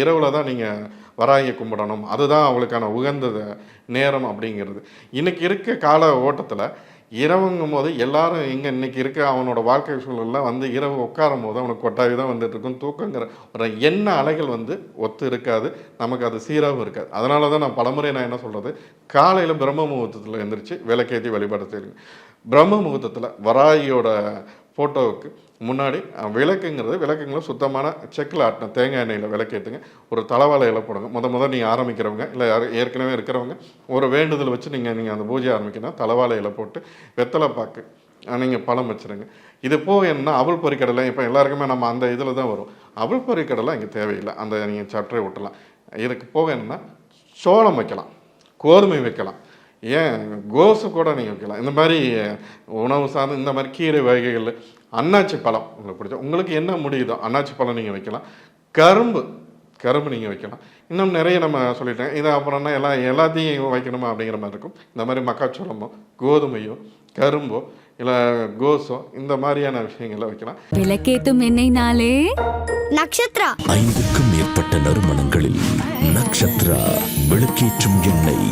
இரவுல தான் நீங்கள் வராகியை கும்பிடணும். அதுதான் அவளுக்கான உகந்தது நேரம் அப்படிங்கிறது. இன்னைக்கு இருக்க கால ஓட்டத்தில் இரவுங்கும்போது எல்லாரும் இன்னைக்கு இருக்க அவனோட வாழ்க்கை சூழலில் இரவு உட்காரும்போது அவனுக்கு கொட்டாவி தான் வந்துட்டு இருக்கும். தூக்கங்கிற ஒரு எண்ண அலைகள் ஒத்து இருக்காது. நமக்கு அது சீராகவும் இருக்காது. அதனால தான் நான் பலமுறை என்ன சொல்கிறது, காலையில் பிரம்ம முகூர்த்தத்தில் எந்திரிச்சு விளக்கேற்றி வழிபாடு செய்யுங்க. பிரம்ம முகூர்த்தத்தில் வராகியோட ஃபோட்டோவுக்கு முன்னாடி விளக்குங்களை சுத்தமான செக்கில் ஆட்டின தேங்காய் எண்ணெயில் விளக்கேற்றுங்க. ஒரு தலவாழை இலை போடுங்க. முதல் நீங்கள் ஆரம்பிக்கிறவங்க இல்லை ஏற்கனவே இருக்கிறவங்க ஒரு வேண்டுதல் வச்சு நீங்கள் அந்த பூஜை ஆரம்பிக்கணும். தலவாழை இலை போட்டு வெத்தலை பாக்கு நீங்கள் பழம் வச்சுருங்க. இது போக என்ன அவல் பொரிக்கடலை இப்போ எல்லாருக்குமே நம்ம அந்த இதில் தான் வரும். அவல் பொரிக்கடலை இங்கே தேவையில்லை. அந்த நீங்கள் சற்றே விட்டலாம். இதுக்கு போக என்னன்னா சோளம் வைக்கலாம், கோதுமை வைக்கலாம், ஏன் கோஸு கூட நீங்கள் வைக்கலாம். இந்த மாதிரி உணவு சார்ந்து இந்த மாதிரி கீரை வகைகள், அன்னாச்சி பழம் உங்களுக்கு பிடிச்சா உங்களுக்கு என்ன முடியுதோ அன்னாச்சி பழம் நீங்கள் வைக்கலாம். கரும்பு நீங்கள் வைக்கலாம். இன்னும் நிறைய நம்ம சொல்லிட்டேன். இதை அப்புறம்னா எல்லாத்தையும் வைக்கணுமா அப்படிங்கிற மாதிரி இருக்கும். இந்த மாதிரி மக்காச்சோளமோ கோதுமையோ கரும்போ இல்லை கோஸோ இந்த மாதிரியான விஷயங்களை வைக்கலாம். விளக்கேத்தும் எண்ணெய்னாலே நக்ஷத்ரா 5க்கும் மேற்பட்ட நறுமணங்களில் நக்ஷத்ரா விளக்கேற்றும் எண்ணெய்.